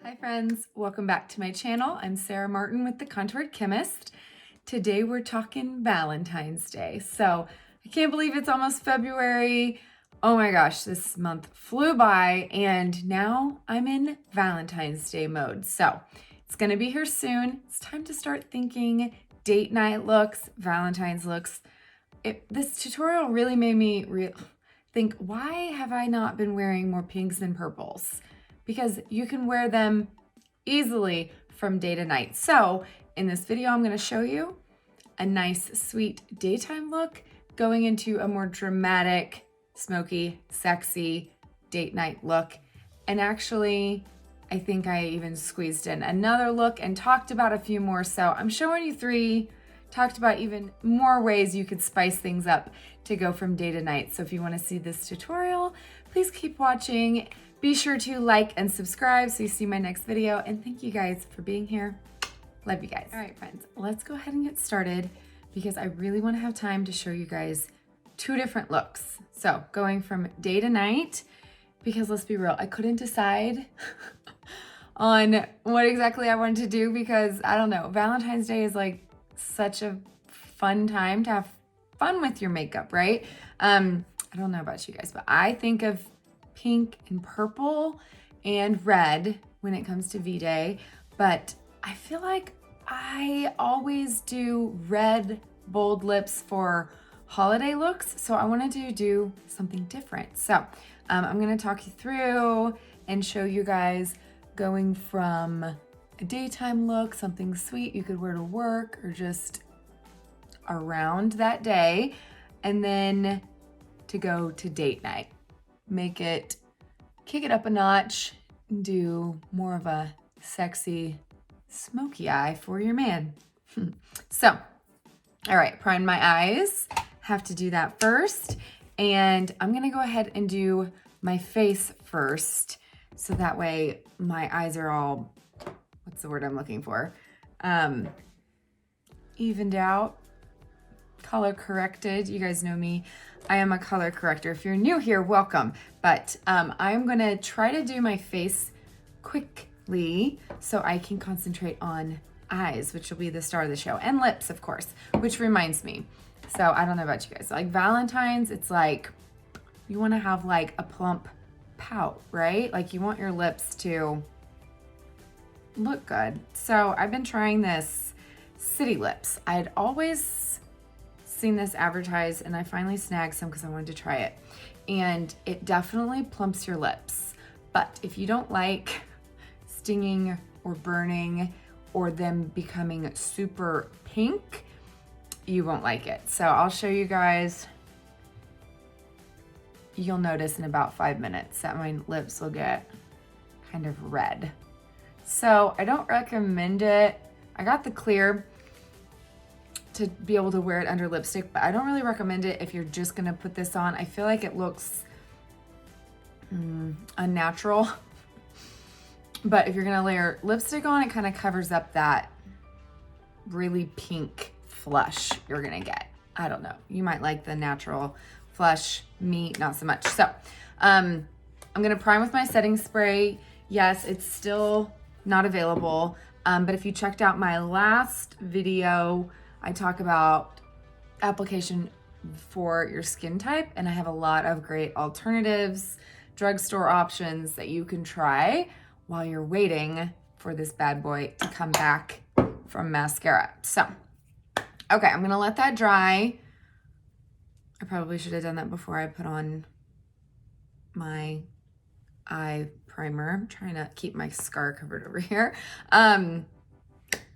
Hi friends, welcome back to my channel. I'm Sarah Martin with The Contoured Chemist. Today we're talking Valentine's Day. So I can't believe it's almost February. Oh my gosh, this month flew by and now I'm in Valentine's Day mode. So it's gonna be here soon. It's time to start thinking date night looks, Valentine's looks. This tutorial really made me think, why have I not been wearing more pinks and purples? Because you can wear them easily from day to night. So in this video, I'm gonna show you a nice, sweet daytime look going into a more dramatic, smoky, sexy date night look. And actually, I think I even squeezed in another look and talked about a few more. So I'm showing you three, talked about even more ways you could spice things up to go from day to night. So if you wanna see this tutorial, please keep watching. Be sure to like and subscribe so you see my next video. And thank you guys for being here. Love you guys. All right, friends, let's go ahead and get started because I really wanna have time to show you guys two different looks. So going from day to night, because let's be real, I couldn't decide on what exactly I wanted to do because I don't know, Valentine's Day is like such a fun time to have fun with your makeup, right? I don't know about you guys, but I think of pink and purple and red when it comes to V-Day, but I feel like I always do red bold lips for holiday looks, so I wanted to do something different. So I'm gonna talk you through and show you guys going from a daytime look, something sweet you could wear to work or just around that day, and then to go to date night. Kick it up a notch, and do more of a sexy smoky eye for your man. So, all right, prime my eyes. Have to do that first. And I'm gonna go ahead and do my face first. So that way my eyes are all, what's the word I'm looking for? Evened out, color corrected. You guys know me. I am a color corrector. If you're new here, welcome. But I'm gonna try to do my face quickly so I can concentrate on eyes, which will be the star of the show, and lips, of course, which reminds me. So I don't know about you guys. Like Valentine's, it's like, you wanna have like a plump pout, right? Like you want your lips to look good. So I've been trying this City Lips. I'd always seen this advertised and I finally snagged some because I wanted to try it. And it definitely plumps your lips. But if you don't like stinging or burning or them becoming super pink, you won't like it. So I'll show you guys. You'll notice in about 5 minutes that my lips will get kind of red. So I don't recommend it. I got the clear to be able to wear it under lipstick, but I don't really recommend it if you're just gonna put this on. I feel like it looks unnatural. But if you're gonna layer lipstick on, it kind of covers up that really pink flush you're gonna get. I don't know. You might like the natural flush, me, not so much. So I'm gonna prime with my setting spray. Yes, it's still not available, but if you checked out my last video, I talk about application for your skin type, and I have a lot of great alternatives, drugstore options that you can try while you're waiting for this bad boy to come back from mascara. So, okay, I'm gonna let that dry. I probably should have done that before I put on my eye primer. I'm trying to keep my scar covered over here.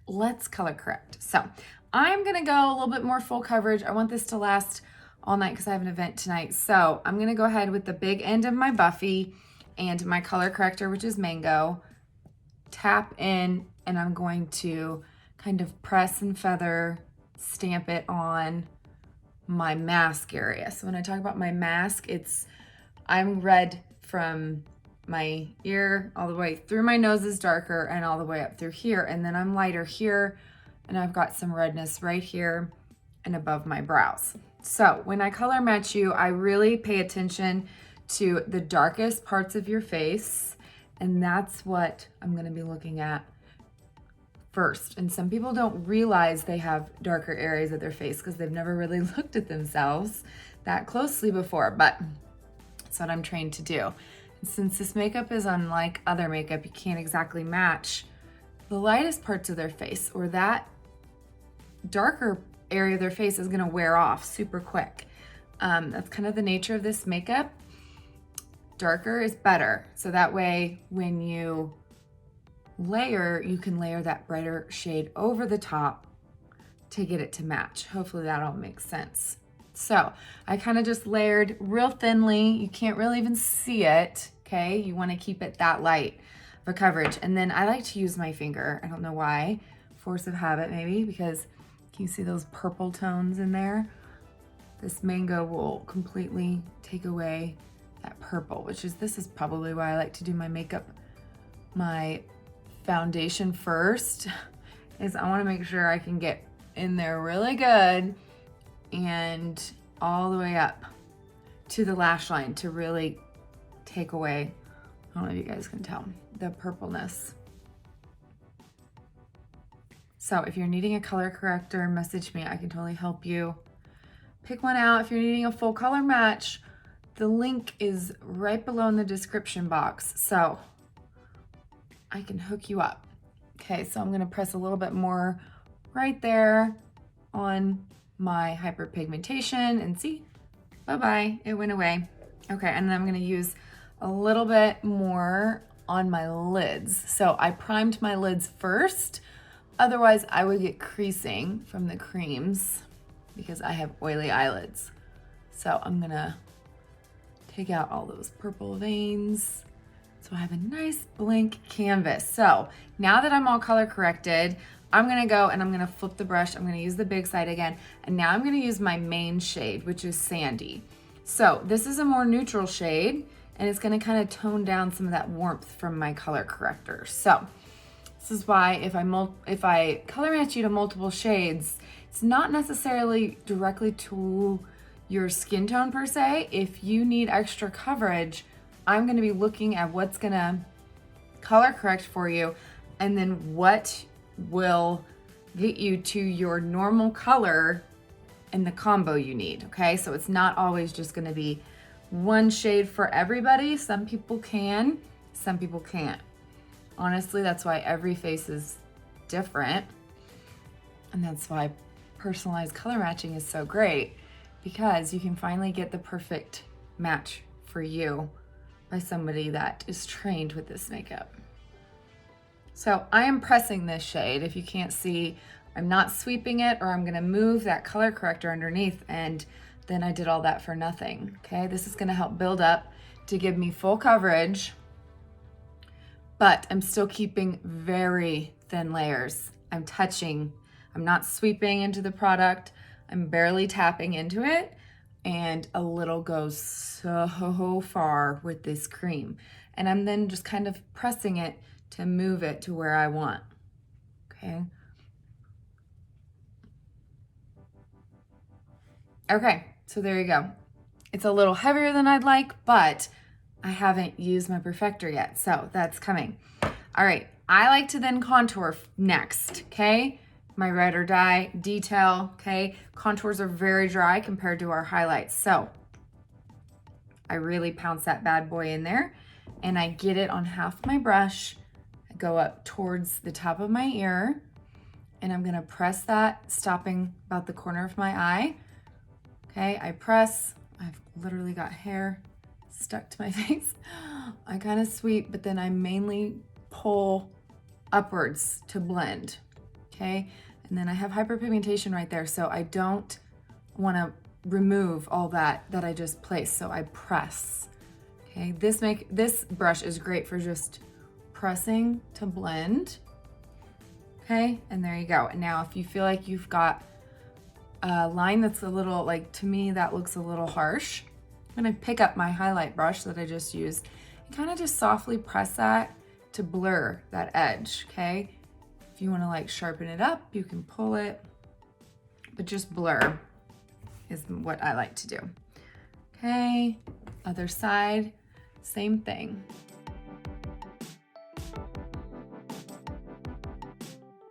Let's color correct. So I'm gonna go a little bit more full coverage. I want this to last all night because I have an event tonight. So I'm gonna go ahead with the big end of my Buffy and my color corrector, which is Mango. Tap in, and I'm going to kind of press and feather, stamp it on my mask area. So when I talk about my mask, I'm red from my ear all the way through my nose is darker and all the way up through here. And then I'm lighter here, and I've got some redness right here and above my brows. So when I color match you, I really pay attention to the darkest parts of your face, and that's what I'm gonna be looking at first. And some people don't realize they have darker areas of their face because they've never really looked at themselves that closely before, but that's what I'm trained to do. And since this makeup is unlike other makeup, you can't exactly match the lightest parts of their face, or that darker area of their face is gonna wear off super quick. That's kind of the nature of this makeup. Darker is better. So that way, when you layer, you can layer that brighter shade over the top to get it to match. Hopefully that all makes sense. So I kind of just layered real thinly. You can't really even see it, okay? You wanna keep it that light of a coverage. And then I like to use my finger. I don't know why, force of habit maybe, because can you see those purple tones in there? This mango will completely take away that purple, this is probably why I like to do my makeup, my foundation first, is I wanna make sure I can get in there really good and all the way up to the lash line to really take away, I don't know if you guys can tell, the purpleness. So if you're needing a color corrector, message me. I can totally help you pick one out. If you're needing a full color match, the link is right below in the description box. So I can hook you up. Okay, so I'm gonna press a little bit more right there on my hyperpigmentation and see, bye-bye, it went away. Okay, and then I'm gonna use a little bit more on my lids. So I primed my lids first. Otherwise, I would get creasing from the creams because I have oily eyelids. So I'm gonna take out all those purple veins. So I have a nice blank canvas. So now that I'm all color corrected, I'm gonna go and I'm gonna flip the brush. I'm gonna use the big side again. And now I'm gonna use my main shade, which is Sandy. So this is a more neutral shade and it's gonna kind of tone down some of that warmth from my color corrector. So this is why if I color match you to multiple shades, it's not necessarily directly to your skin tone per se. If you need extra coverage, I'm gonna be looking at what's gonna color correct for you and then what will get you to your normal color in the combo you need, okay? So it's not always just gonna be one shade for everybody. Some people can, some people can't. Honestly, that's why every face is different. And that's why personalized color matching is so great, because you can finally get the perfect match for you by somebody that is trained with this makeup. So I am pressing this shade. If you can't see, I'm not sweeping it, or I'm gonna move that color corrector underneath, and then I did all that for nothing, okay? This is gonna help build up to give me full coverage, but I'm still keeping very thin layers. I'm not sweeping into the product. I'm barely tapping into it, and a little goes so far with this cream. And I'm then just kind of pressing it to move it to where I want, okay? Okay, so there you go. It's a little heavier than I'd like, but I haven't used my perfector yet, so that's coming. All right, I like to then contour next, okay? My ride or die detail, okay? Contours are very dry compared to our highlights, so I really pounce that bad boy in there, and I get it on half my brush. I go up towards the top of my ear, and I'm gonna press that, stopping about the corner of my eye. Okay, I press. I've literally got hair stuck to my face. I kind of sweep, but then I mainly pull upwards to blend, okay? And then I have hyperpigmentation right there, so I don't want to remove all that I just placed, so I press, okay? This brush is great for just pressing to blend, okay? And there you go. And now if you feel like you've got a line that's a little, like, to me, that looks a little harsh, I'm gonna pick up my highlight brush that I just used and kind of just softly press that to blur that edge, okay? If you wanna like sharpen it up, you can pull it, but just blur. is what I like to do. Okay, other side, same thing.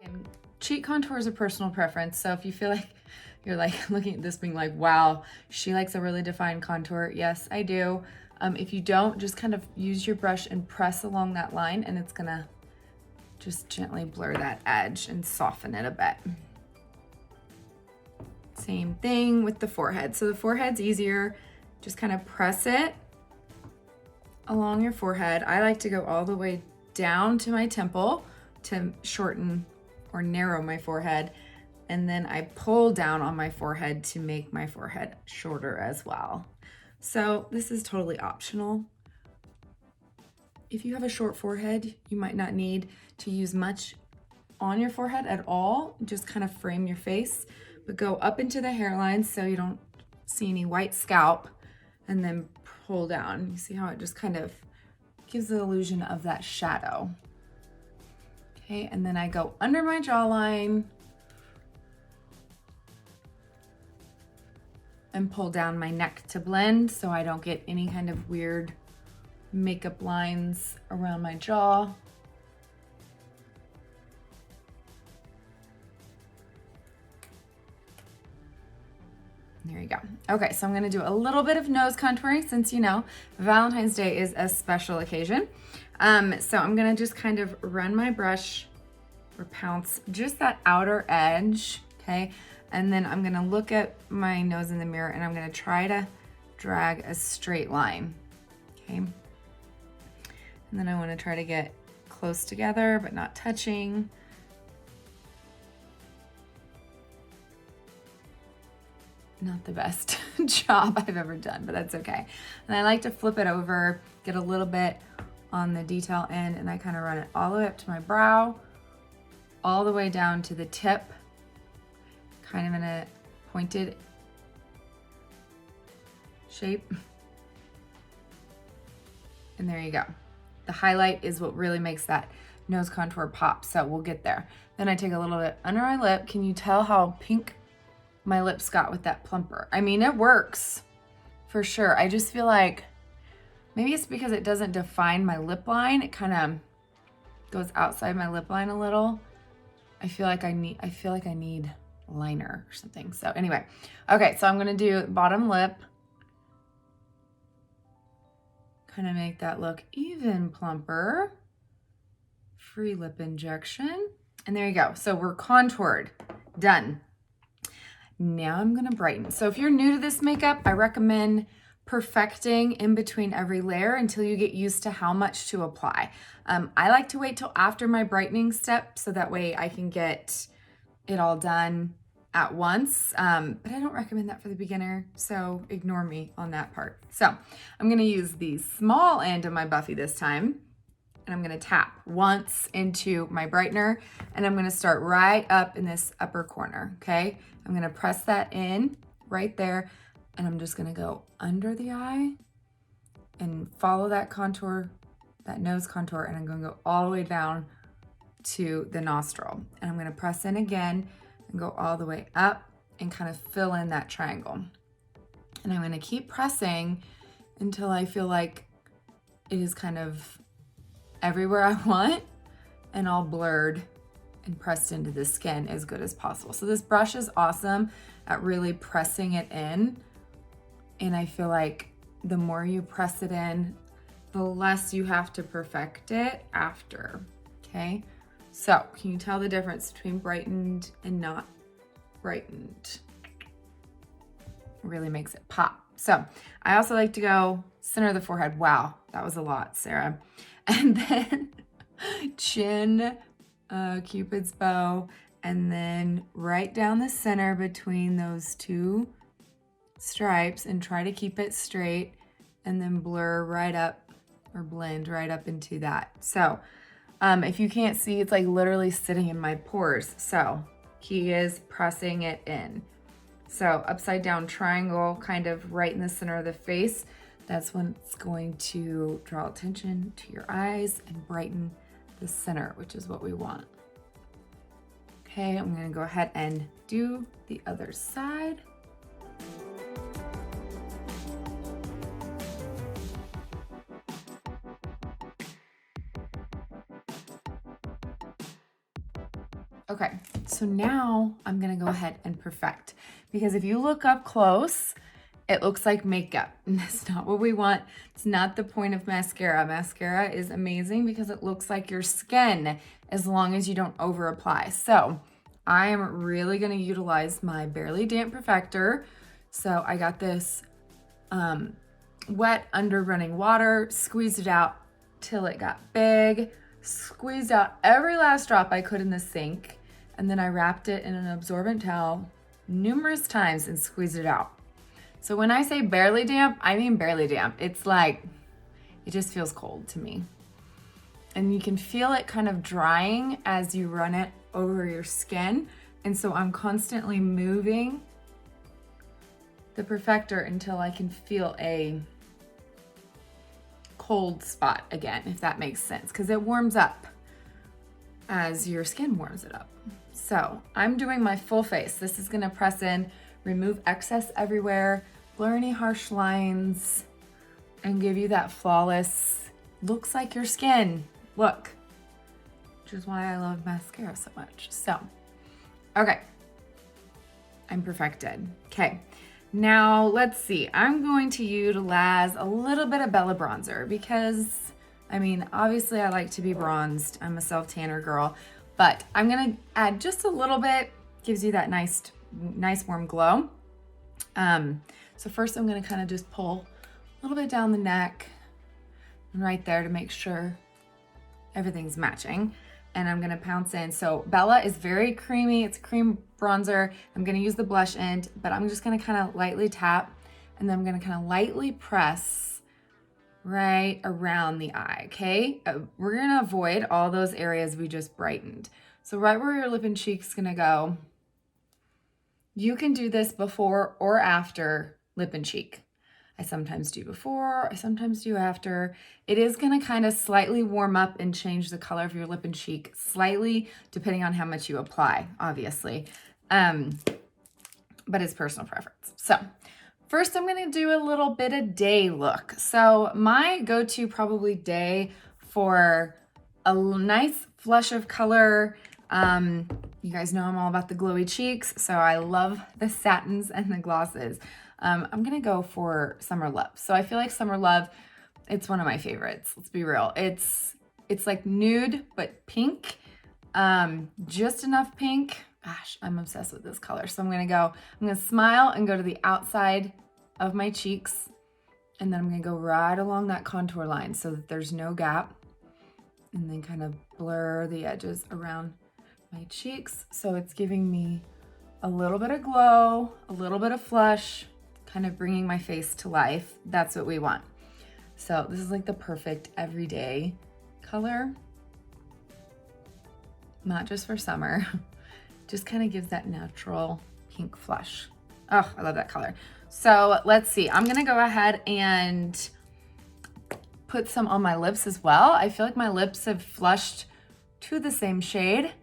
And cheek contour is a personal preference, so if you feel like you're like looking at this being like, wow, she likes a really defined contour, yes, I do. If you don't, just kind of use your brush and press along that line, and it's gonna just gently blur that edge and soften it a bit. Same thing with the forehead. So the forehead's easier. Just kind of press it along your forehead. I like to go all the way down to my temple to shorten or narrow my forehead. And then I pull down on my forehead to make my forehead shorter as well. So this is totally optional. If you have a short forehead, you might not need to use much on your forehead at all. Just kind of frame your face, but go up into the hairline so you don't see any white scalp, and then pull down. You see how it just kind of gives the illusion of that shadow. Okay, and then I go under my jawline and pull down my neck to blend so I don't get any kind of weird makeup lines around my jaw. There you go. Okay, so I'm gonna do a little bit of nose contouring since, you know, Valentine's Day is a special occasion. So I'm gonna just kind of run my brush or pounce just that outer edge, okay? And then I'm gonna look at my nose in the mirror and I'm gonna try to drag a straight line, okay? And then I wanna try to get close together but not touching. Not the best job I've ever done, but that's okay. And I like to flip it over, get a little bit on the detail end, and I kind of run it all the way up to my brow, all the way down to the tip, kind of in a pointed shape. And there you go. The highlight is what really makes that nose contour pop, so we'll get there. Then I take a little bit under my lip. Can you tell how pink my lips got with that plumper? I mean, it works for sure. I just feel like maybe it's because it doesn't define my lip line. It kind of goes outside my lip line a little. I feel like I need liner or something. So anyway, okay, so I'm gonna do bottom lip. Kind of make that look even plumper. Free lip injection. And there you go. So we're contoured, done. Now I'm gonna brighten. So if you're new to this makeup, I recommend perfecting in between every layer until you get used to how much to apply. I like to wait till after my brightening step so that way I can get it all done at once, but I don't recommend that for the beginner, so ignore me on that part. So I'm gonna use the small end of my Buffy this time, and I'm gonna tap once into my brightener, and I'm gonna start right up in this upper corner, okay? I'm gonna press that in right there, and I'm just gonna go under the eye and follow that contour, that nose contour, and I'm gonna go all the way down to the nostril. And I'm gonna press in again and go all the way up and kind of fill in that triangle. And I'm gonna keep pressing until I feel like it is kind of everywhere I want and all blurred and pressed into the skin as good as possible. So this brush is awesome at really pressing it in. And I feel like the more you press it in, the less you have to perfect it after, okay? So can you tell the difference between brightened and not brightened? It really makes it pop. So I also like to go center of the forehead. Wow, that was a lot, Sarah. And then chin, Cupid's bow, and then right down the center between those two stripes, and try to keep it straight, and then blur right up or blend right up into that. So if you can't see, it's like literally sitting in my pores. So key is pressing it in. So upside down triangle, kind of right in the center of the face. That's when it's going to draw attention to your eyes and brighten the center, which is what we want. Okay, I'm gonna go ahead and do the other side. Okay, so now I'm gonna go ahead and perfect, because if you look up close, it looks like makeup, and that's not what we want. It's not the point of mascara. Mascara is amazing because it looks like your skin as long as you don't over apply. So I am really gonna utilize my Barely Damp Perfector. So I got this wet under running water, squeezed it out till it got big, squeezed out every last drop I could in the sink, and then I wrapped it in an absorbent towel numerous times and squeezed it out. So when I say barely damp, I mean barely damp. It's like, it just feels cold to me. And you can feel it kind of drying as you run it over your skin. And so I'm constantly moving the perfector until I can feel a cold spot again, if that makes sense, because it warms up as your skin warms it up. So I'm doing my full face. This is gonna press in, remove excess everywhere, blur any harsh lines, and give you that flawless, looks like your skin look, which is why I love mascara so much. So, okay, I'm perfected. Okay, now let's see. I'm going to utilize a little bit of Bella bronzer because, I mean, obviously I like to be bronzed. I'm a self-tanner girl, but I'm gonna add just a little bit, gives you that nice warm glow. So first I'm gonna kind of just pull a little bit down the neck and right there to make sure everything's matching. And I'm gonna pounce in. So Bella is very creamy, it's a cream bronzer. I'm gonna use the blush end, but I'm just gonna kind of lightly tap, and then I'm gonna kind of lightly press right around the eye, okay? We're gonna avoid all those areas we just brightened. So right where your lip and cheek's gonna go, you can do this before or after lip and cheek. I sometimes do before, I sometimes do after. It is gonna kind of slightly warm up and change the color of your lip and cheek slightly, depending on how much you apply, obviously. But it's personal preference. So first I'm gonna do a little bit of day look. So my go-to probably day for a nice flush of color. You guys know I'm all about the glowy cheeks, so I love the satins and the glosses. I'm gonna go for Summer Love. So I feel like Summer Love, it's one of my favorites. Let's be real. It's like nude, but pink. Just enough pink. Gosh, I'm obsessed with this color. So I'm gonna smile and go to the outside of my cheeks. And then I'm gonna go right along that contour line so that there's no gap. And then kind of blur the edges around my cheeks. So it's giving me a little bit of glow, a little bit of flush, kind of bringing my face to life. That's what we want. So this is like the perfect everyday color, not just for summer. Just kind of gives that natural pink flush. Oh, I love that color. So let's see, I'm gonna go ahead and put some on my lips as well. I feel like my lips have flushed to the same shade,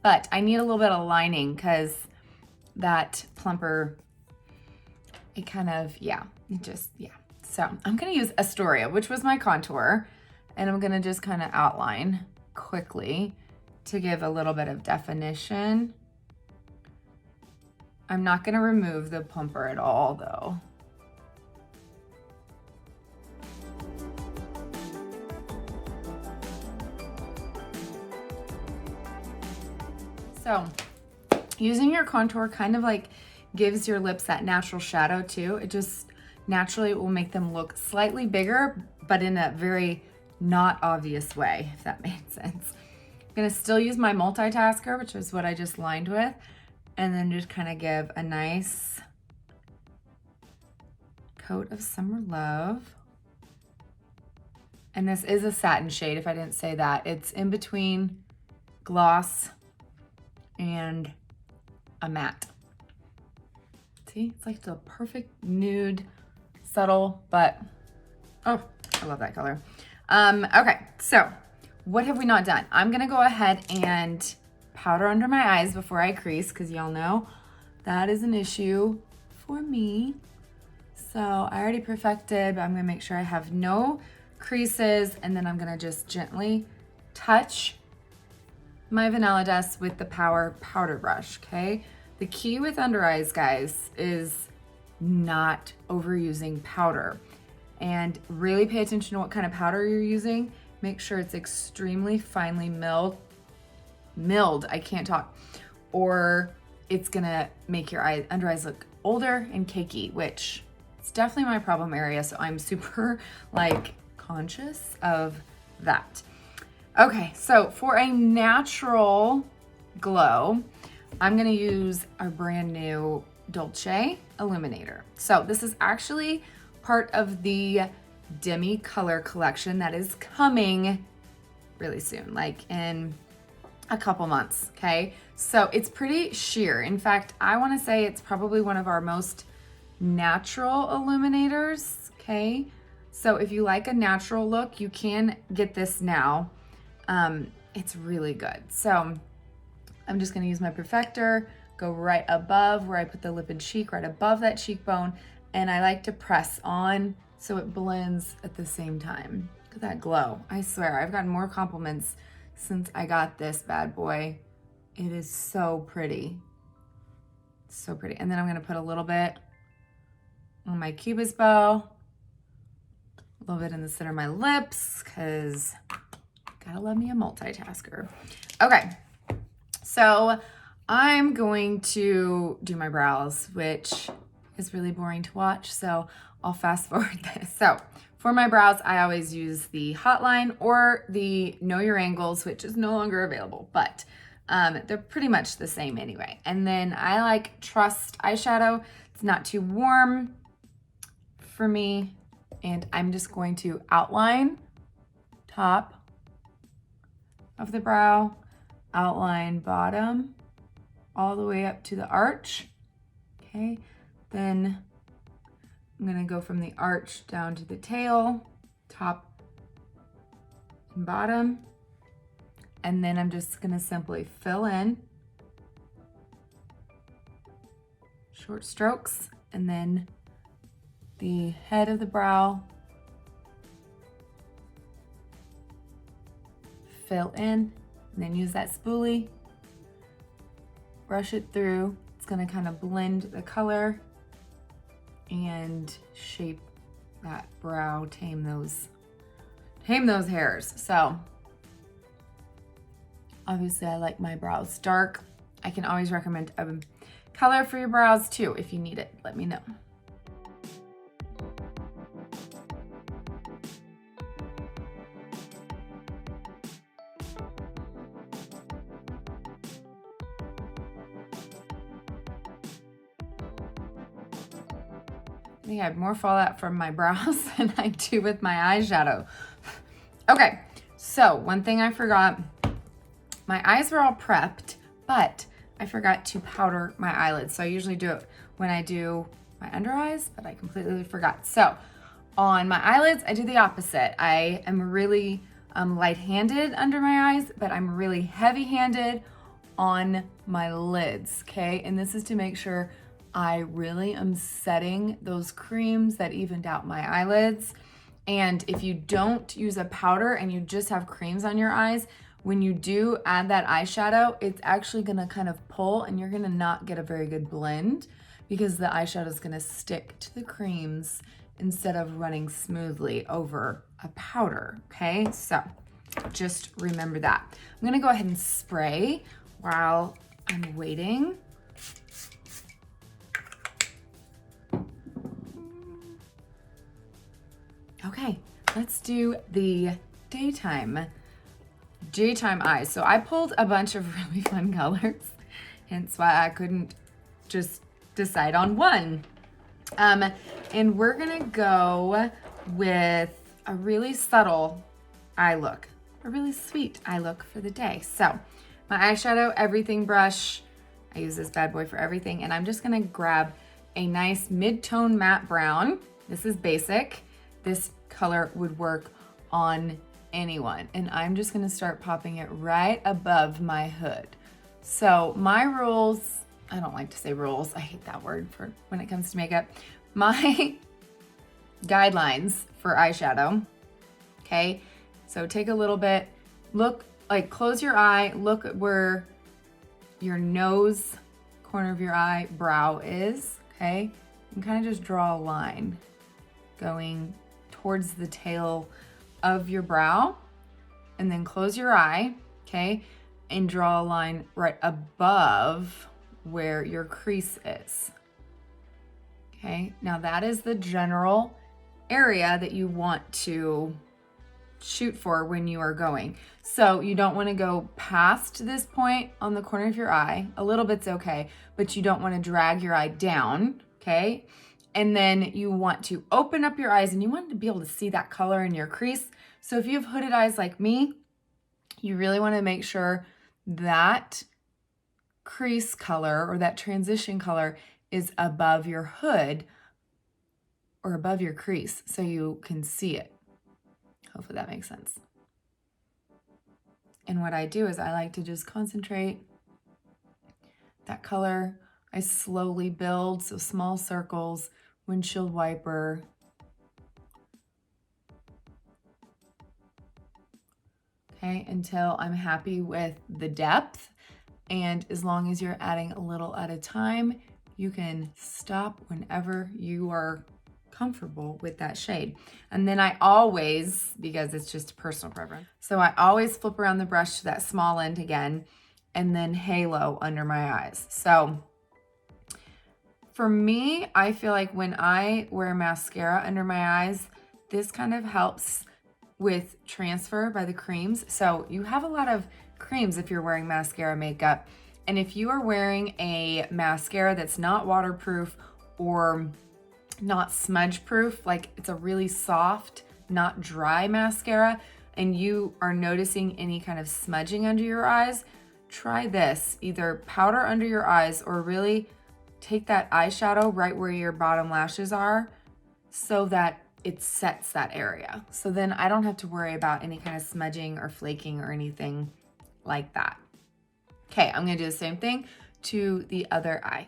but I need a little bit of lining because that plumper, it kind of, yeah. So I'm gonna use Astoria, which was my contour, and I'm gonna just kind of outline quickly to give a little bit of definition. I'm not gonna remove the plumper at all though. So using your contour kind of like gives your lips that natural shadow too. It just naturally will make them look slightly bigger, but in a very not obvious way, if that made sense. I'm gonna still use my Multitasker, which is what I just lined with, and then just kind of give a nice coat of Summer Love. And this is a satin shade, if I didn't say that. It's in between gloss and a matte. See, it's like the perfect nude, subtle, but oh, I love that color. Okay, so what have we not done? I'm gonna go ahead and powder under my eyes before I crease, because y'all know that is an issue for me. So I already perfected, but I'm gonna make sure I have no creases, and then I'm gonna just gently touch my Vanilla Dust with the Power Powder Brush, okay? The key with under eyes, guys, is not overusing powder. And really pay attention to what kind of powder you're using. Make sure it's extremely finely milled, I can't talk, or it's gonna make your under eyes look older and cakey, which is definitely my problem area, so I'm super like conscious of that. Okay, so for a natural glow, I'm gonna use our brand new Dolce Illuminator. So this is actually part of the Demi Color collection that is coming really soon, like in a couple months, okay? So it's pretty sheer. In fact, I wanna say it's probably one of our most natural illuminators, okay? So if you like a natural look, you can get this now. It's really good. So I'm just gonna use my perfector, go right above where I put the lip and cheek, right above that cheekbone, and I like to press on so it blends at the same time. Look at that glow. I swear, I've gotten more compliments since I got this bad boy. It is so pretty. So pretty. And then I'm gonna put a little bit on my cubist bow, a little bit in the center of my lips, because gotta love me a multitasker. Okay, so I'm going to do my brows, which is really boring to watch, so I'll fast forward this. So for my brows, I always use the Hotline or the Know Your Angles, which is no longer available, but they're pretty much the same anyway. And then I like Trust eyeshadow. It's not too warm for me, and I'm just going to outline top of the brow, outline bottom, all the way up to the arch, okay? Then I'm gonna go from the arch down to the tail, top and bottom, and then I'm just gonna simply fill in short strokes, and then the head of the brow, fill in, and then use that spoolie, brush it through. It's gonna kind of blend the color and shape that brow, tame those hairs. So obviously I like my brows dark. I can always recommend a color for your brows too. If you need it, let me know. I think I have more fallout from my brows than I do with my eyeshadow. Okay, so one thing I forgot, my eyes were all prepped, but I forgot to powder my eyelids. So I usually do it when I do my under eyes, but I completely forgot. So on my eyelids, I do the opposite. I am really light-handed under my eyes, but I'm really heavy-handed on my lids, okay? And this is to make sure I really am setting those creams that evened out my eyelids. And if you don't use a powder and you just have creams on your eyes, when you do add that eyeshadow, it's actually gonna kind of pull and you're gonna not get a very good blend because the eyeshadow is gonna stick to the creams instead of running smoothly over a powder, okay? So just remember that. I'm gonna go ahead and spray while I'm waiting. Okay, let's do the daytime eyes. So I pulled a bunch of really fun colors, hence why I couldn't just decide on one. And we're gonna go with a really subtle eye look, a really sweet eye look for the day. So my eyeshadow everything brush, I use this bad boy for everything, and I'm just gonna grab a nice mid-tone matte brown. This is basic. This color would work on anyone. And I'm just gonna start popping it right above my hood. So my rules, I don't like to say rules, I hate that word for when it comes to makeup. My guidelines for eyeshadow, okay? So take a little bit, look like close your eye, look at where your nose, corner of your eye, brow is, okay? And kind of just draw a line going towards the tail of your brow, and then close your eye, okay? And draw a line right above where your crease is. Okay, now that is the general area that you want to shoot for when you are going. So you don't want to go past this point on the corner of your eye. A little bit's okay, but you don't want to drag your eye down, okay? And then you want to open up your eyes, and you want to be able to see that color in your crease. So if you have hooded eyes like me, you really want to make sure that crease color or that transition color is above your hood or above your crease so you can see it. Hopefully that makes sense. And what I do is I like to just concentrate that color. I slowly build, so small circles, windshield wiper. Okay, until I'm happy with the depth. And as long as you're adding a little at a time, you can stop whenever you are comfortable with that shade. And then I always, because it's just a personal preference, so I always flip around the brush to that small end again, and then halo under my eyes. So for me, I feel like when I wear mascara under my eyes, this kind of helps with transfer by the creams. So you have a lot of creams if you're wearing mascara makeup. And if you are wearing a mascara that's not waterproof or not smudge proof, like it's a really soft, not dry mascara, and you are noticing any kind of smudging under your eyes, try this. Either powder under your eyes or really take that eyeshadow right where your bottom lashes are so that it sets that area. So then I don't have to worry about any kind of smudging or flaking or anything like that. Okay, I'm gonna do the same thing to the other eye.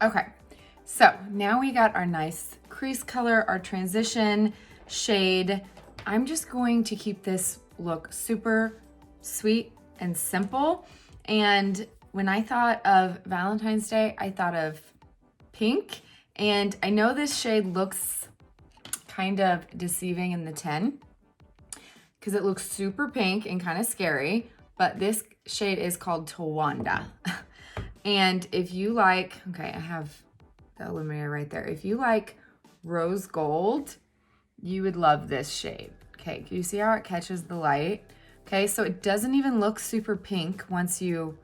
Okay, so now we got our nice crease color, our transition shade. I'm just going to keep this look super sweet and simple. And when I thought of Valentine's Day, I thought of pink. And I know this shade looks kind of deceiving in the 10 because it looks super pink and kind of scary, but this shade is called Twanda. And if you like, okay, I have the illuminator right there. If you like rose gold, you would love this shade. Okay, can you see how it catches the light? Okay, so it doesn't even look super pink once you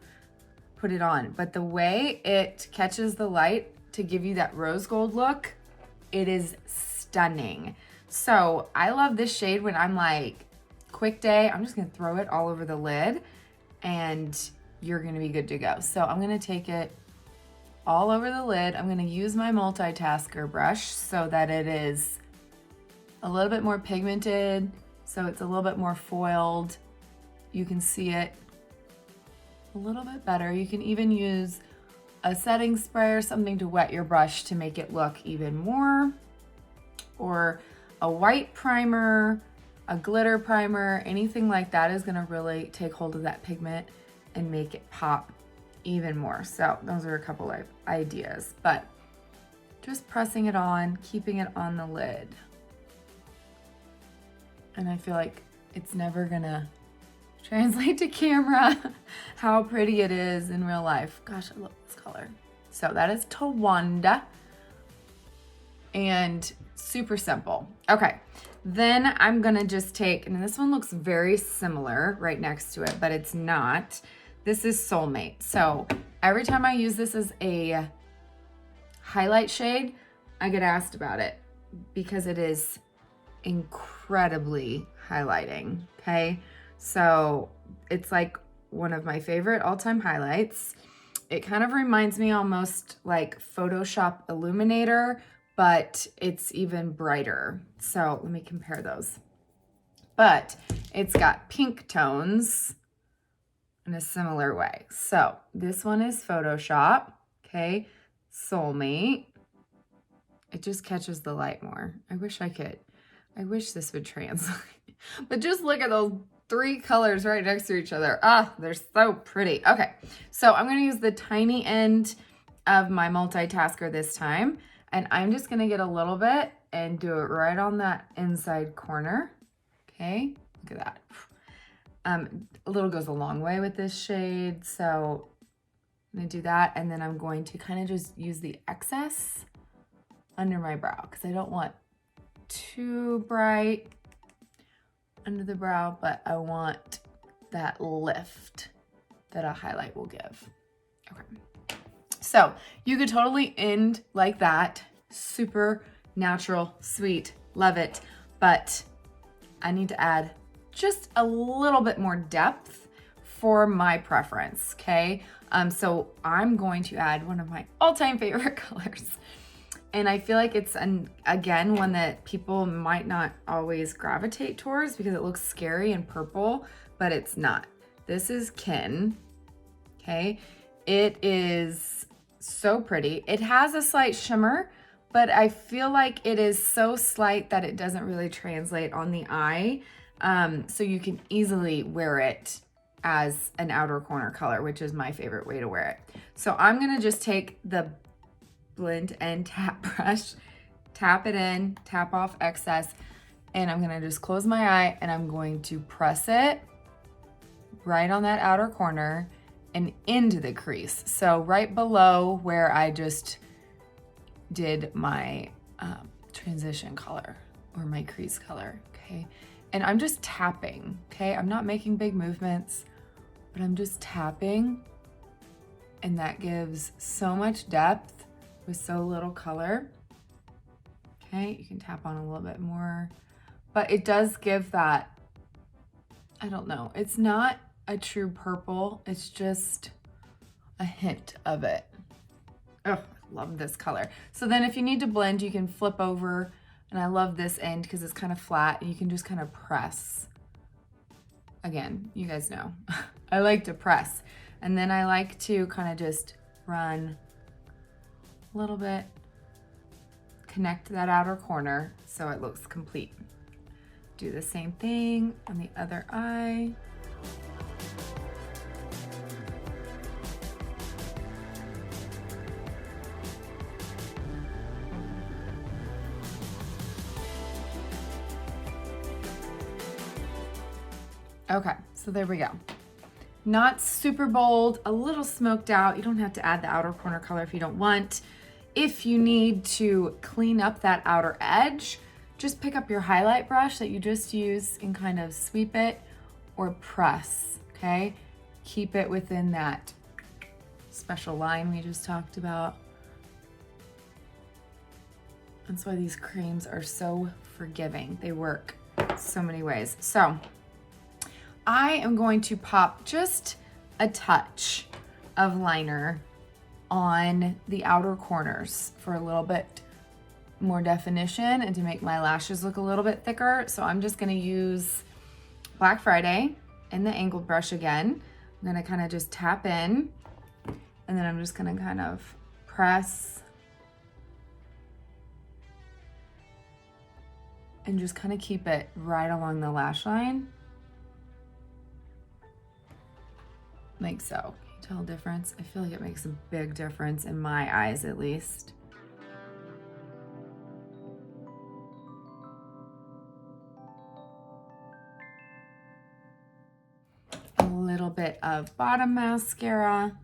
put it on, but the way it catches the light to give you that rose gold look, it is stunning. So I love this shade when I'm like, quick day, I'm just gonna throw it all over the lid and you're gonna be good to go. So I'm gonna take it all over the lid. I'm gonna use my Multitasker brush so that it is a little bit more pigmented, so it's a little bit more foiled. You can see it a little bit better. You can even use a setting spray or something to wet your brush to make it look even more, or a white primer, a glitter primer, anything like that is gonna really take hold of that pigment and make it pop even more. So those are a couple of ideas, but just pressing it on, keeping it on the lid. And I feel like it's never gonna translate to camera how pretty it is in real life. Gosh, I love this color. So that is Twanda, and super simple. Okay, then I'm gonna just take, and this one looks very similar right next to it, but it's not. This is Soulmate. So every time I use this as a highlight shade, I get asked about it because it is incredibly highlighting, okay? So it's like one of my favorite all-time highlights. It kind of reminds me almost like Photoshop Illuminator, but it's even brighter. So let me compare those. But it's got pink tones in a similar way. So this one is Photoshop, okay? Soulmate. It just catches the light more. I wish this would translate. But just look at those 3 colors right next to each other. Ah, they're so pretty. Okay, so I'm gonna use the tiny end of my multitasker this time, and I'm just gonna get a little bit and do it right on that inside corner. Okay, look at that. A little goes a long way with this shade, so I'm gonna do that, and then I'm going to kind of just use the excess under my brow because I don't want too bright under the brow, but I want that lift that a highlight will give. Okay, so you could totally end like that. Super natural, sweet, love it, but I need to add just a little bit more depth for my preference, okay? So I'm going to add one of my all-time favorite colors. And I feel like it's, again, one that people might not always gravitate towards because it looks scary and purple, but it's not. This is Kin, okay? It is so pretty. It has a slight shimmer, but I feel like it is so slight that it doesn't really translate on the eye. So you can easily wear it as an outer corner color, which is my favorite way to wear it. So I'm gonna just take the blend and tap brush, tap it in, tap off excess, and I'm gonna just close my eye and I'm going to press it right on that outer corner and into the crease. So right below where I just did my transition color or my crease color, okay? And I'm just tapping, okay? I'm not making big movements, but I'm just tapping, and that gives so much depth with so little color. Okay, you can tap on a little bit more, but it does give that, I don't know, it's not a true purple, it's just a hint of it. Oh, I love this color. So then if you need to blend, you can flip over, and I love this end because it's kind of flat and you can just kind of press. Again, you guys know, I like to press. And then I like to kind of just run a little bit, connect that outer corner so it looks complete. Do the same thing on the other eye. Okay, so there we go. Not super bold, a little smoked out. You don't have to add the outer corner color if you don't want. If you need to clean up that outer edge, just pick up your highlight brush that you just used and kind of sweep it or press, okay? Keep it within that special line we just talked about. That's why these creams are so forgiving. They work so many ways. So I am going to pop just a touch of liner on the outer corners for a little bit more definition and to make my lashes look a little bit thicker. So I'm just gonna use Black Friday and the angled brush again. I'm gonna kind of just tap in, and then I'm just gonna kind of press and just kind of keep it right along the lash line. Like so. Can you tell a difference? I feel like it makes a big difference in my eyes, at least. A little bit of bottom mascara.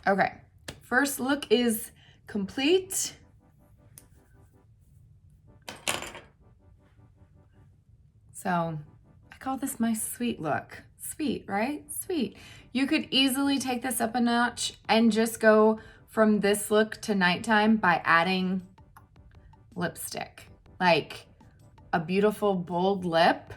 Okay, first look is complete. So I call this my sweet look. Sweet, right? Sweet. You could easily take this up a notch and just go from this look to nighttime by adding lipstick. Like a beautiful bold lip.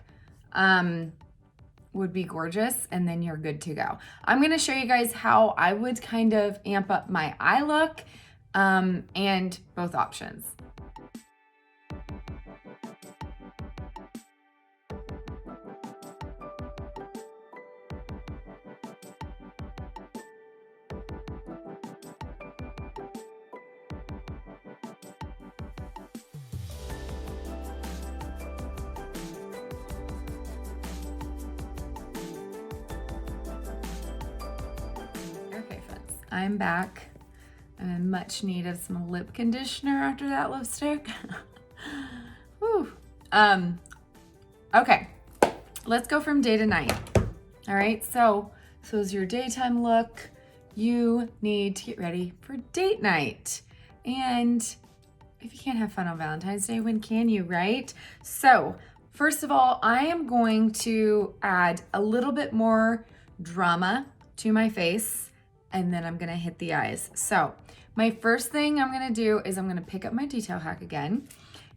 would be gorgeous, and then you're good to go. I'm gonna show you guys how I would kind of amp up my eye look, and both options. Okay, friends, I'm back. I'm in much need of some lip conditioner after that lipstick. Whew. Okay, let's go from day to night. All right, so is your daytime look. You need to get ready for date night. And if you can't have fun on Valentine's Day, when can you, right? So first of all, I am going to add a little bit more drama to my face, and then I'm gonna hit the eyes. So my first thing I'm gonna do is I'm gonna pick up my detail hack again.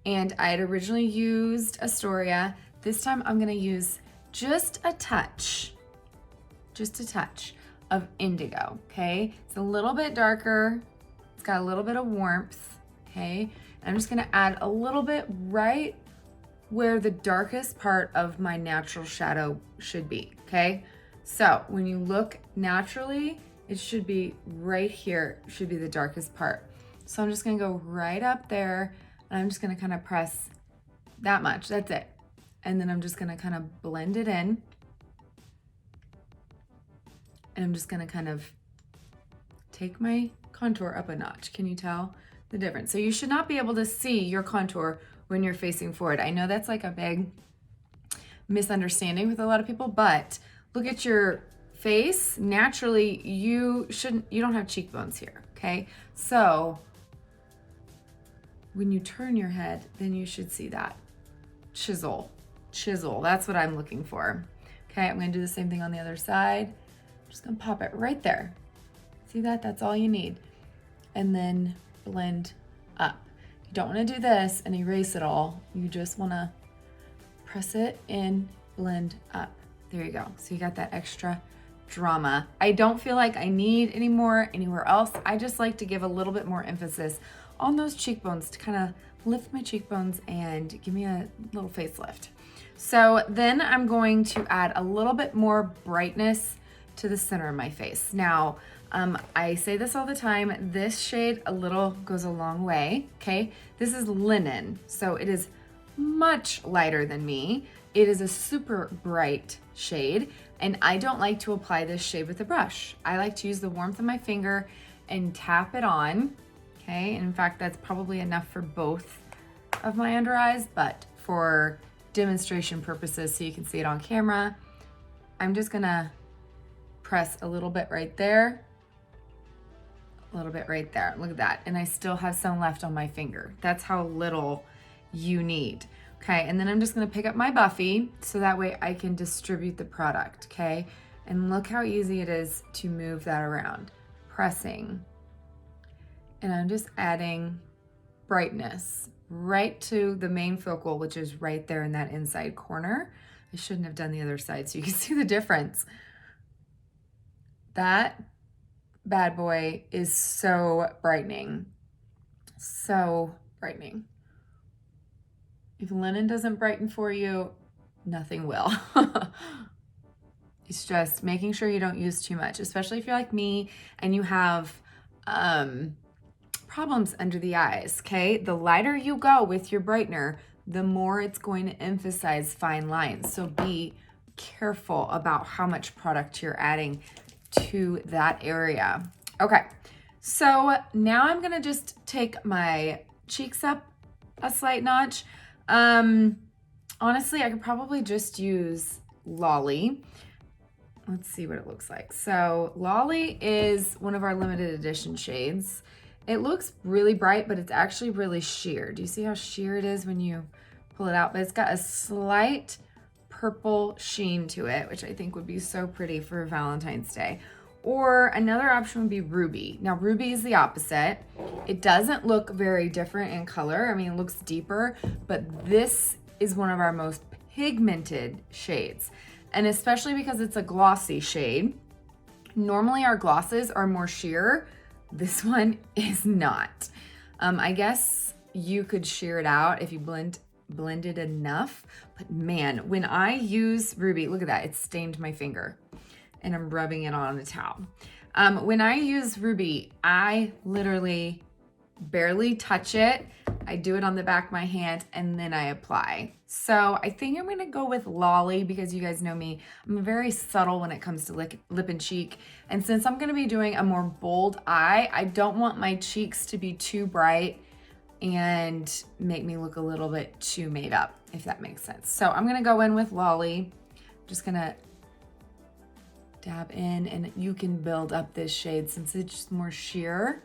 And I had originally used Astoria. This time I'm gonna use just a touch of indigo, okay? It's a little bit darker. It's got a little bit of warmth, okay? And I'm just gonna add a little bit right where the darkest part of my natural shadow should be, okay? So when you look naturally, it should be right here, should be the darkest part. So I'm just gonna go right up there, and I'm just gonna kind of press that much, that's it. And then I'm just gonna kind of blend it in. And I'm just gonna kind of take my contour up a notch. Can you tell the difference? So you should not be able to see your contour when you're facing forward. I know that's like a big misunderstanding with a lot of people, but look at your face. Naturally, you don't have cheekbones here, okay? So when you turn your head, then you should see that chisel. That's what I'm looking for. Okay, I'm gonna do the same thing on the other side. I'm just gonna pop it right there. See that? That's all you need. And then blend up. You don't wanna do this and erase it all. You just wanna press it in, blend up. There you go. So you got that extra drama. I don't feel like I need any more anywhere else. I just like to give a little bit more emphasis on those cheekbones to kind of lift my cheekbones and give me a little facelift. So then I'm going to add a little bit more brightness to the center of my face. Now, I say this all the time, this shade a little goes a long way, okay? This is linen, so it is much lighter than me. It is a super bright shade, and I don't like to apply this shade with a brush. I like to use the warmth of my finger and tap it on, okay? And in fact, that's probably enough for both of my under eyes, but for demonstration purposes so you can see it on camera, I'm just gonna press a little bit right there, a little bit right there. Look at that. And I still have some left on my finger. That's how little you need. Okay, and then I'm just gonna pick up my Buffy so that way I can distribute the product, okay? And look how easy it is to move that around. Pressing. And I'm just adding brightness right to the main focal, which is right there in that inside corner. I shouldn't have done the other side so you can see the difference. That bad boy is so brightening. So brightening. If linen doesn't brighten for you, nothing will. It's just making sure you don't use too much, especially if you're like me and you have problems under the eyes, okay? The lighter you go with your brightener, the more it's going to emphasize fine lines. So be careful about how much product you're adding to that area. Okay, so now I'm gonna just take my cheeks up a slight notch. Honestly, I could probably just use Lolly. Let's see what it looks like. So Lolly is one of our limited edition shades. It looks really bright, but it's actually really sheer. Do you see how sheer it is when you pull it out? But it's got a slight purple sheen to it, which I think would be so pretty for Valentine's Day. Or another option would be Ruby. Now, Ruby is the opposite. It doesn't look very different in color. I mean, it looks deeper, but this is one of our most pigmented shades. And especially because it's a glossy shade. Normally our glosses are more sheer. This one is not. I guess you could sheer it out if you blend it enough. But man, when I use Ruby, look at that, it stained my finger. And I'm rubbing it on a towel. When I use Ruby, I literally barely touch it. I do it on the back of my hand and then I apply. So I think I'm gonna go with Lolly because you guys know me. I'm very subtle when it comes to lip and cheek. And since I'm gonna be doing a more bold eye, I don't want my cheeks to be too bright and make me look a little bit too made up, if that makes sense. So I'm gonna go in with Lolly. I'm just gonna dab in, and you can build up this shade since it's just more sheer.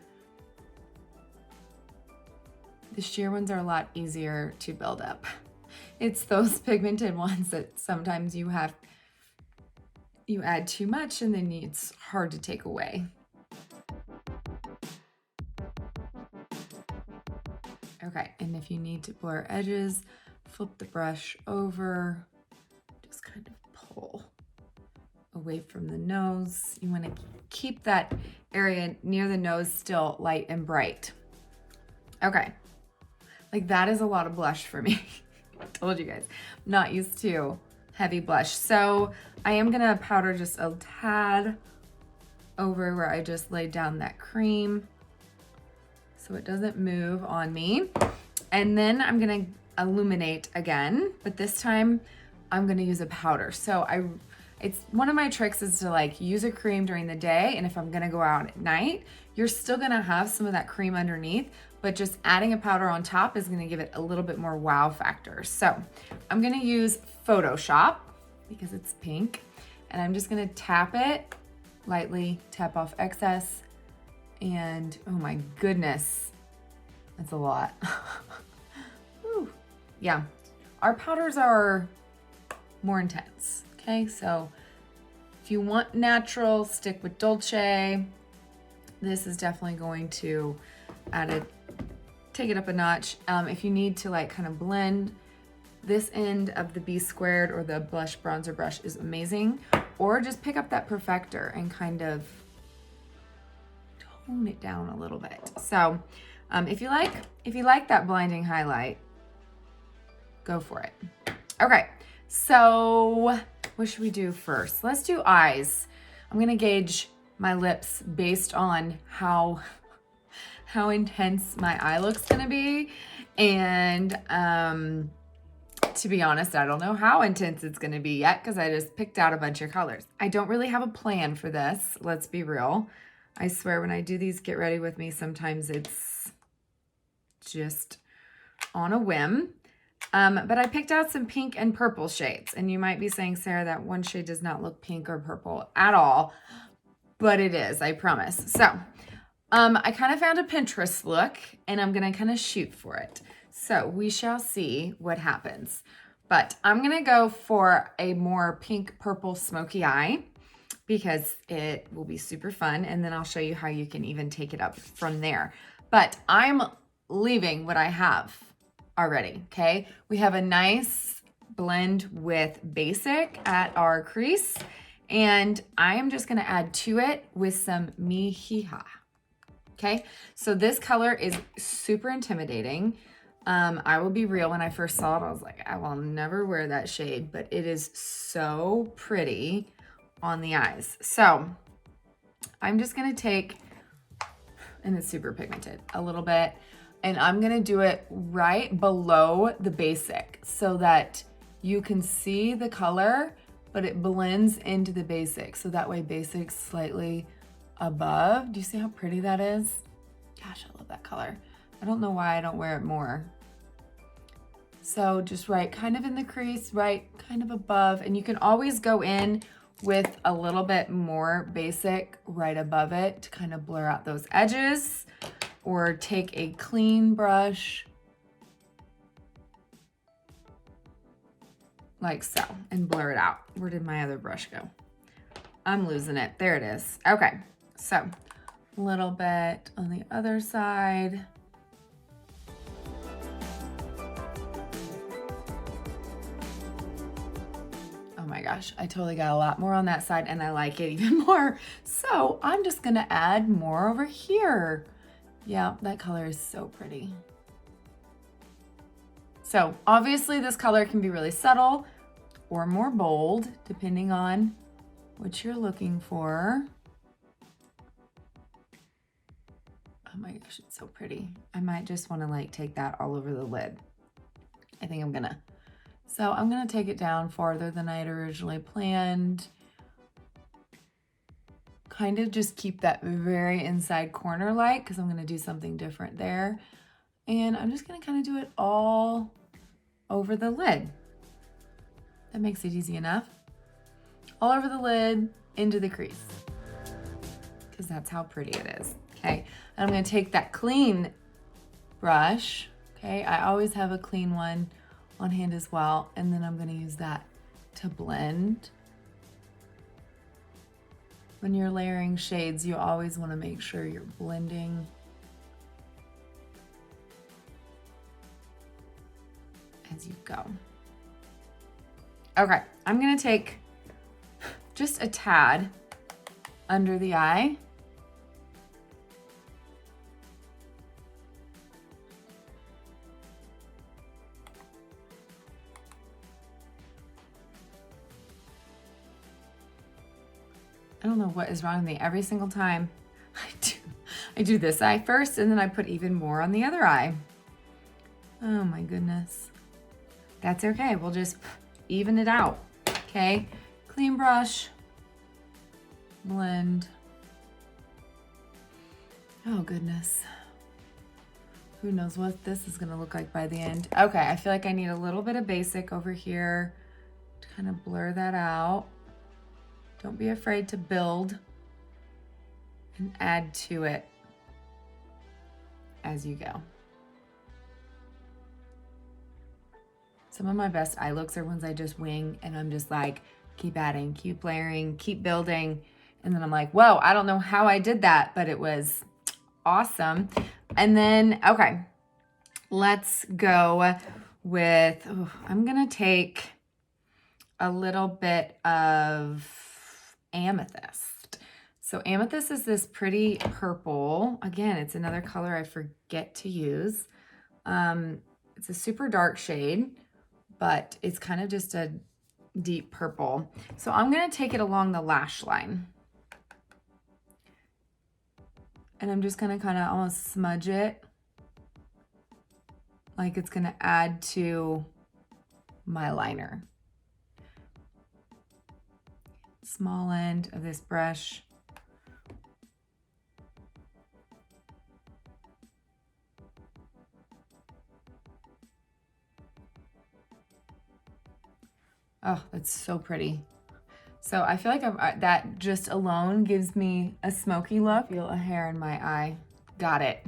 The sheer ones are a lot easier to build up. It's those pigmented ones that sometimes you add too much and then it's hard to take away. Okay, and if you need to blur edges, flip the brush over, just kind of pull away from the nose. You want to keep that area near the nose still light and bright. Okay, like that is a lot of blush for me. I told you guys, I'm not used to heavy blush. So I am gonna powder just a tad over where I just laid down that cream so it doesn't move on me. And then I'm gonna illuminate again, but this time I'm gonna use a powder. So it's one of my tricks is to like use a cream during the day, and if I'm gonna go out at night, you're still gonna have some of that cream underneath, but just adding a powder on top is gonna give it a little bit more wow factor. So I'm gonna use Photoshop because it's pink, and I'm just gonna tap it, lightly tap off excess, and oh my goodness, that's a lot. Whew. Yeah, our powders are more intense, okay? So if you want natural, stick with Dolce. This is definitely going to take it up a notch. If you need to like kind of blend, this end of the B squared or the blush bronzer brush is amazing. Or just pick up that perfector and kind of tone it down a little bit. So if you like that blinding highlight, go for it. Okay, so what should we do first? Let's do eyes. I'm gonna gauge my lips based on how intense my eye look's gonna be. And to be honest, I don't know how intense it's gonna be yet because I just picked out a bunch of colors. I don't really have a plan for this, let's be real. I swear when I do these Get Ready With Me, sometimes it's just on a whim. But I picked out some pink and purple shades. And you might be saying, Sarah, that one shade does not look pink or purple at all. But it is, I promise. So I kind of found a Pinterest look, and I'm gonna kind of shoot for it. So we shall see what happens. But I'm gonna go for a more pink purple smoky eye because it will be super fun. And then I'll show you how you can even take it up from there. But I'm leaving what I have already, okay? We have a nice blend with basic at our crease, and I am just gonna add to it with some Mihija, okay? So this color is super intimidating. I will be real, when I first saw it, I was like, I will never wear that shade, but it is so pretty on the eyes. So I'm just gonna take, and it's super pigmented, a little bit, and I'm gonna do it right below the basic so that you can see the color, but it blends into the basic. So that way basic's slightly above. Do you see how pretty that is? Gosh, I love that color. I don't know why I don't wear it more. So just right kind of in the crease, right kind of above, and you can always go in with a little bit more basic right above it to kind of blur out those edges, or take a clean brush like so and blur it out. Where did my other brush go? I'm losing it. There it is. Okay, so a little bit on the other side. my gosh, I totally got a lot more on that side and I like it even more. So I'm just gonna add more over here. Yeah, that color is so pretty. So obviously this color can be really subtle or more bold, depending on what you're looking for. Oh my gosh, it's so pretty. I might just wanna like take that all over the lid. I think I'm gonna. So I'm gonna take it down farther than I had originally planned. Kind of just keep that very inside corner light because I'm gonna do something different there. And I'm just gonna kind of do it all over the lid. That makes it easy enough. All over the lid, into the crease. Because that's how pretty it is. Okay, and I'm gonna take that clean brush. Okay, I always have a clean one on hand as well. And then I'm gonna use that to blend. When you're layering shades, you always wanna make sure you're blending as you go. Okay, I'm gonna take just a tad under the eye. I don't know what is wrong with me. Every single time I do this eye first and then I put even more on the other eye. Oh my goodness. That's okay. We'll just even it out. Okay. Clean brush. Blend. Oh goodness. Who knows what this is going to look like by the end. Okay. I feel like I need a little bit of basic over here to kind of blur that out. Don't be afraid to build and add to it as you go. Some of my best eye looks are ones I just wing and I'm just like, keep adding, keep layering, keep building. And then I'm like, whoa, I don't know how I did that, but it was awesome. And then, okay, let's go with, I'm gonna take a little bit of amethyst. So amethyst is this pretty purple. Again, it's another color I forget to use. It's a super dark shade, but it's kind of just a deep purple. So I'm gonna take it along the lash line. And I'm just gonna kind of almost smudge it like it's gonna add to my liner. Small end of this brush. Oh, that's so pretty. So I feel like that just alone gives me a smoky look. I feel a hair in my eye. Got it.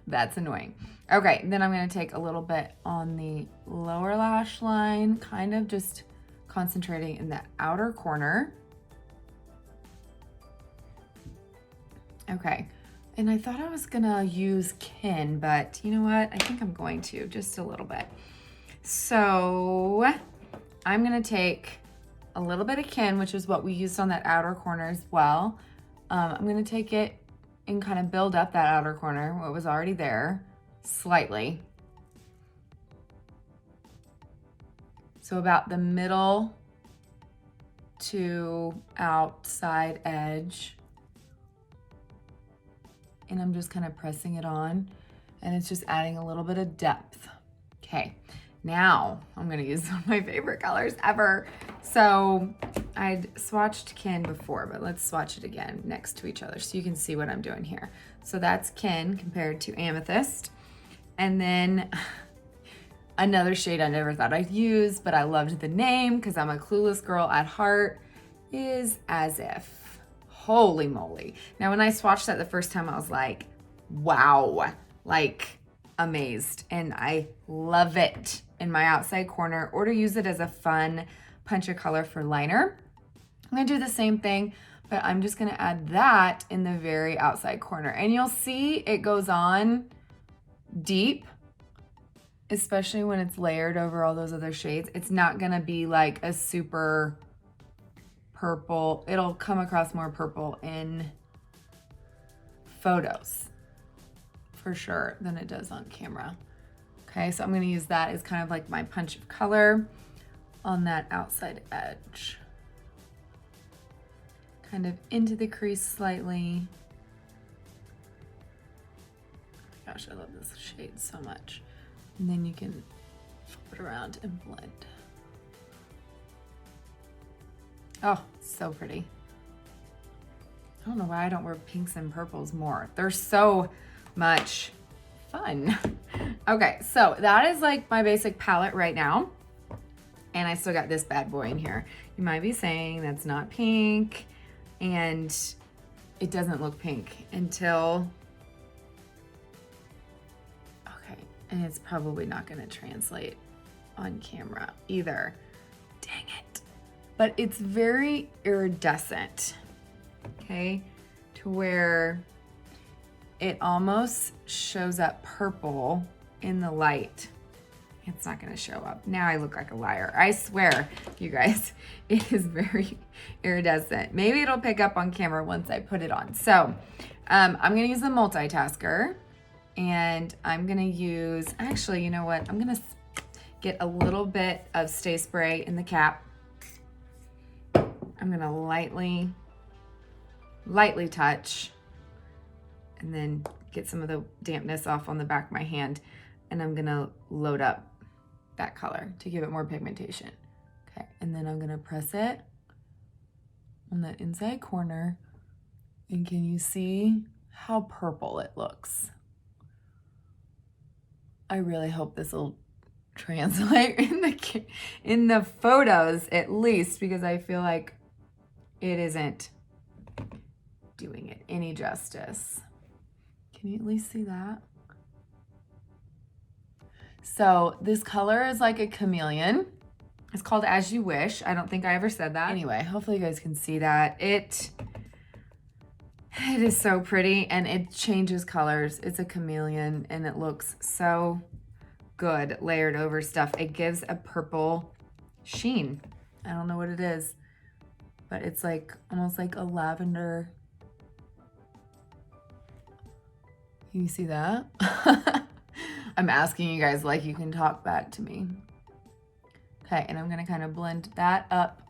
That's annoying. Okay, then I'm gonna take a little bit on the lower lash line, kind of just concentrating in that outer corner. Okay, and I thought I was gonna use Kin, but you know what? I think I'm going to, just a little bit. So I'm gonna take a little bit of Kin, which is what we used on that outer corner as well. I'm gonna take it and kind of build up that outer corner, what was already there, slightly. So about the middle to outside edge. And I'm just kind of pressing it on and it's just adding a little bit of depth. Okay, now I'm gonna use one of my favorite colors ever. So I'd swatched Kin before, but let's swatch it again next to each other so you can see what I'm doing here. So that's Kin compared to Amethyst. And then another shade I never thought I'd use, but I loved the name because I'm a clueless girl at heart, is As If. Holy moly. Now when I swatched that the first time, I was like, wow, like amazed. And I love it in my outside corner, or to use it as a fun punch of color for liner. I'm gonna do the same thing, but I'm just gonna add that in the very outside corner. And you'll see it goes on deep especially when it's layered over all those other shades, it's not gonna be like a super purple. It'll come across more purple in photos for sure than it does on camera. Okay, so I'm gonna use that as kind of like my punch of color on that outside edge. Kind of into the crease slightly. Oh my gosh, I love this shade so much. And then you can flip it around and blend. Oh, so pretty. I don't know why I don't wear pinks and purples more. They're so much fun. Okay, so that is like my basic palette right now. And I still got this bad boy in here. You might be saying that's not pink, and it doesn't look pink until, okay, and it's probably not gonna translate on camera either. Dang it. But it's very iridescent, okay? To where it almost shows up purple in the light. It's not gonna show up. Now I look like a liar. I swear, you guys, it is very iridescent. Maybe it'll pick up on camera once I put it on. So I'm gonna use the Multitasker, and I'm gonna use, actually, you know what? I'm gonna get a little bit of Stay Spray in the cap. I'm gonna lightly touch, and then get some of the dampness off on the back of my hand, and I'm gonna load up that color to give it more pigmentation. Okay, and then I'm gonna press it on the inside corner, and can you see how purple it looks? I really hope this will translate in the photos at least, because I feel like it isn't doing it any justice. Can you at least see that? So this color is like a chameleon. It's called As You Wish. I don't think I ever said that. Anyway, hopefully you guys can see that. It is so pretty, and it changes colors. It's a chameleon, and it looks so good layered over stuff. It gives a purple sheen. I don't know what it is, but it's like almost like a lavender. Can you see that? I'm asking you guys like you can talk back to me. Okay, and I'm gonna kind of blend that up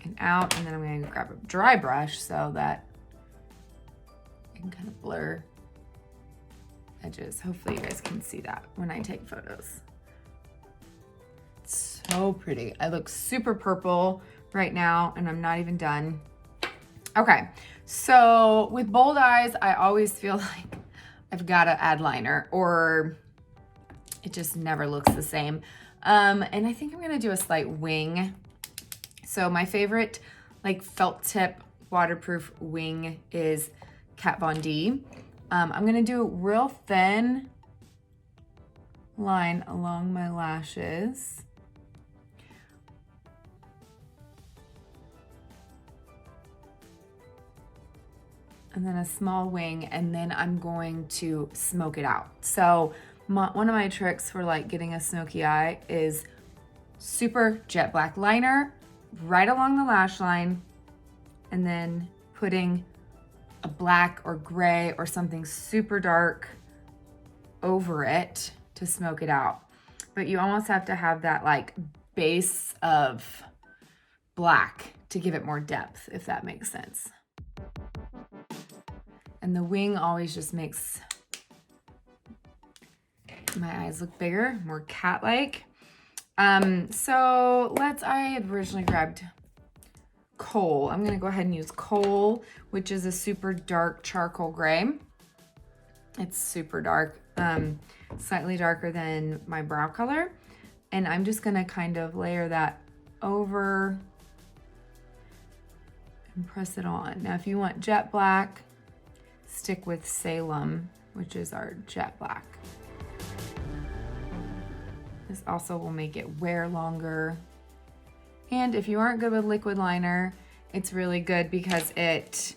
and out, and then I'm gonna grab a dry brush so that I can kind of blur edges. Hopefully you guys can see that when I take photos. It's so pretty. I look super purple right now, and I'm not even done. Okay, so with bold eyes, I always feel like I've got to add liner, or it just never looks the same. And I think I'm gonna do a slight wing. So my favorite like felt tip waterproof wing is Kat Von D. I'm gonna do a real thin line along my lashes. And then a small wing, and then I'm going to smoke it out. So one of my tricks for like getting a smoky eye is super jet black liner right along the lash line, and then putting a black or gray or something super dark over it to smoke it out. But you almost have to have that like base of black to give it more depth, if that makes sense. And the wing always just makes my eyes look bigger, more cat-like. So I had originally grabbed Coal. I'm gonna go ahead and use Coal, which is a super dark charcoal gray. It's super dark, slightly darker than my brow color. And I'm just gonna kind of layer that over and press it on. Now, if you want jet black, stick with Salem, which is our jet black. This also will make it wear longer. And if you aren't good with liquid liner, it's really good because it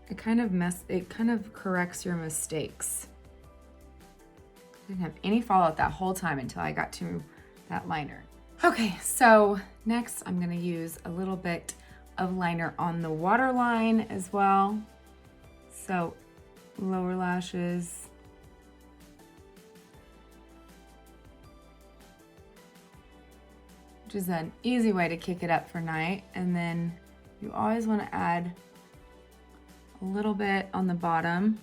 it kind of corrects your mistakes. I didn't have any fallout that whole time until I got to that liner. Okay, so next I'm gonna use a little bit of liner on the waterline as well. So lower lashes. Which is an easy way to kick it up for night. And then you always wanna add a little bit on the bottom.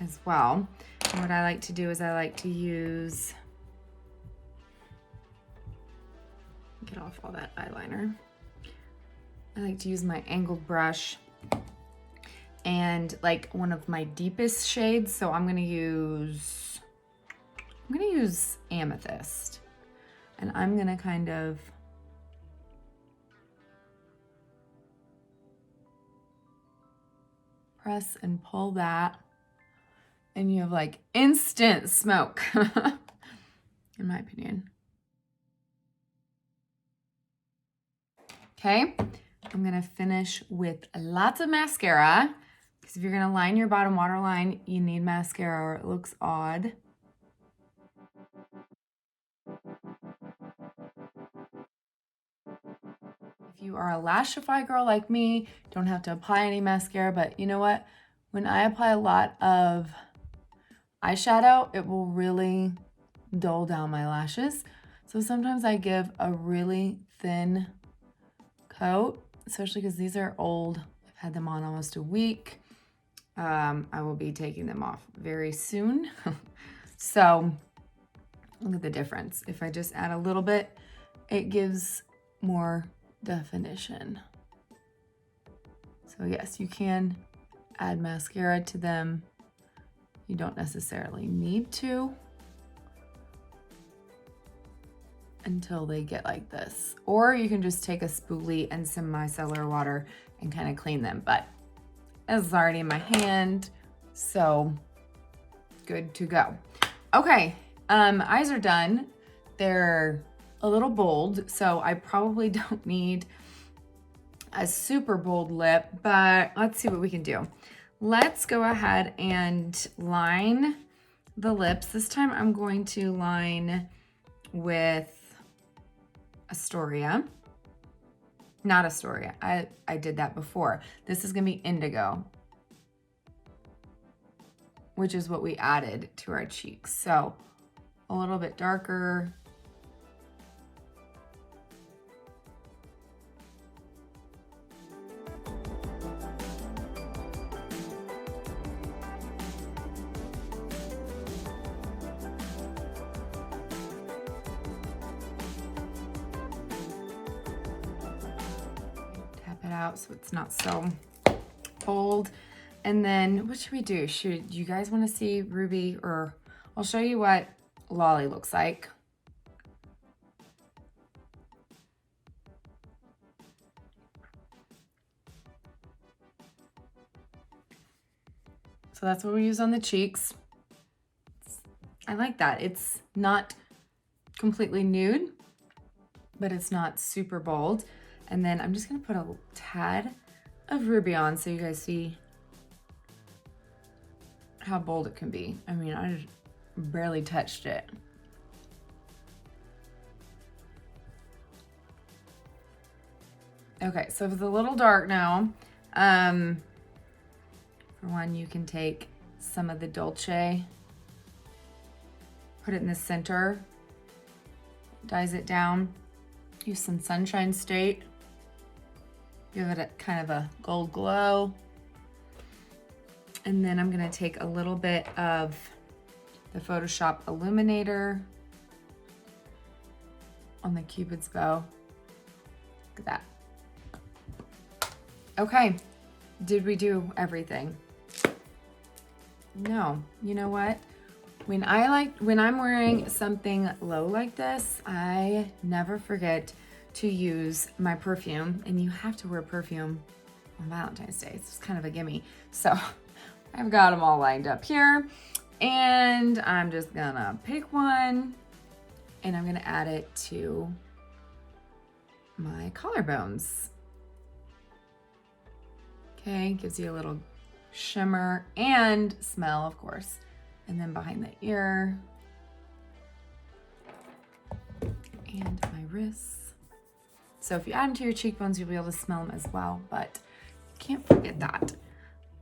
As well. And what I like to do is I like to use, get off all that eyeliner. I like to use my angled brush and like one of my deepest shades. So I'm gonna use Amethyst. And I'm gonna kind of press and pull that. And you have like instant smoke, in my opinion. Okay, I'm gonna finish with lots of mascara, because if you're gonna line your bottom waterline, you need mascara or it looks odd. If you are a Lashify girl like me, don't have to apply any mascara, but you know what? When I apply a lot of eyeshadow, it will really dull down my lashes. So sometimes I give a really thin coat, especially because these are old. I've had them on almost a week. I will be taking them off very soon. So look at the difference. If I just add a little bit, it gives more definition. So yes, you can add mascara to them. You don't necessarily need to until they get like this. Or you can just take a spoolie and some micellar water and kind of clean them. But it's already in my hand, so good to go. Okay, eyes are done. They're a little bold, so I probably don't need a super bold lip, but let's see what we can do. Let's go ahead and line the lips. This time I'm going to line with Astoria. Not Astoria, I did that before. This is gonna be Indigo, which is what we added to our cheeks. So a little bit darker. Out so it's not so bold. And then what should we do? Should you guys want to see Ruby, or I'll show you what Lolly looks like. So that's what we use on the cheeks. I like that. It's not completely nude, but it's not super bold. And then I'm just gonna put a tad of Ruby on so you guys see how bold it can be. I mean, I just barely touched it. Okay, so it's a little dark now. For one, you can take some of the Dolce, put it in the center, dyes it down, use some Sunshine State. Give it a kind of a gold glow. And then I'm gonna take a little bit of the Photoshop Illuminator on the Cupid's bow. Look at that. Okay, did we do everything? No, you know what? When I'm wearing something low like this, I never forget to use my perfume, and you have to wear perfume on Valentine's Day. It's kind of a gimme. So I've got them all lined up here, and I'm just gonna pick one, and I'm gonna add it to my collarbones. Okay, gives you a little shimmer and smell, of course. And then behind the ear and my wrists. So if you add them to your cheekbones, you'll be able to smell them as well, but can't forget that.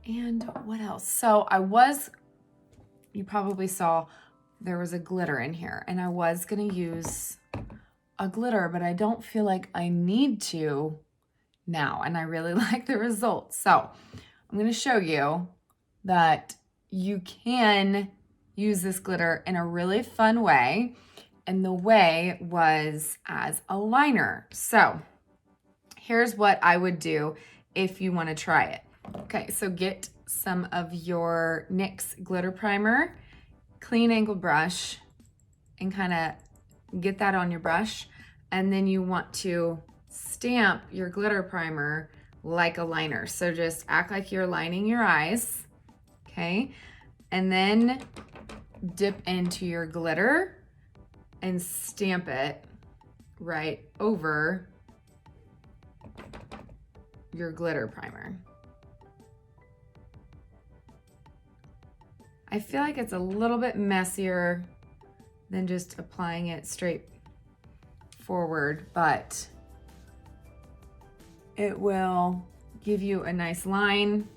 And what else? So you probably saw there was a glitter in here, and I was gonna use a glitter, but I don't feel like I need to now, and I really like the results. So I'm gonna show you that you can use this glitter in a really fun way, and the way was as a liner. So here's what I would do if you wanna try it. Okay, so get some of your NYX glitter primer, clean angled brush, and kind of get that on your brush. And then you want to stamp your glitter primer like a liner. So just act like you're lining your eyes, okay? And then dip into your glitter and stamp it right over your glitter primer. I feel like it's a little bit messier than just applying it straight forward, but it will give you a nice line,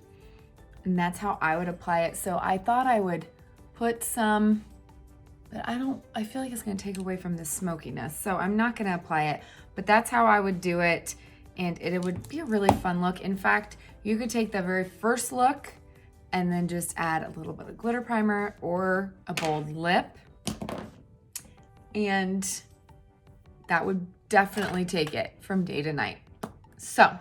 and that's how I would apply it. So I thought I would put some, but I feel like it's gonna take away from the smokiness, so I'm not gonna apply it, but that's how I would do it, and it would be a really fun look. In fact, you could take the very first look and then just add a little bit of glitter primer or a bold lip, and that would definitely take it from day to night. So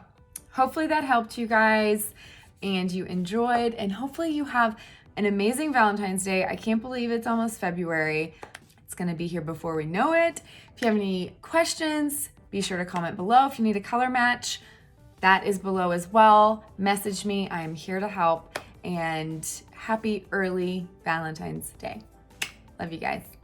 hopefully that helped you guys and you enjoyed, and hopefully you have an amazing Valentine's Day. I can't believe it's almost February. It's gonna be here before we know it. If you have any questions, be sure to comment below. If you need a color match, that is below as well. Message me, I am here to help, and happy early Valentine's Day. Love you guys.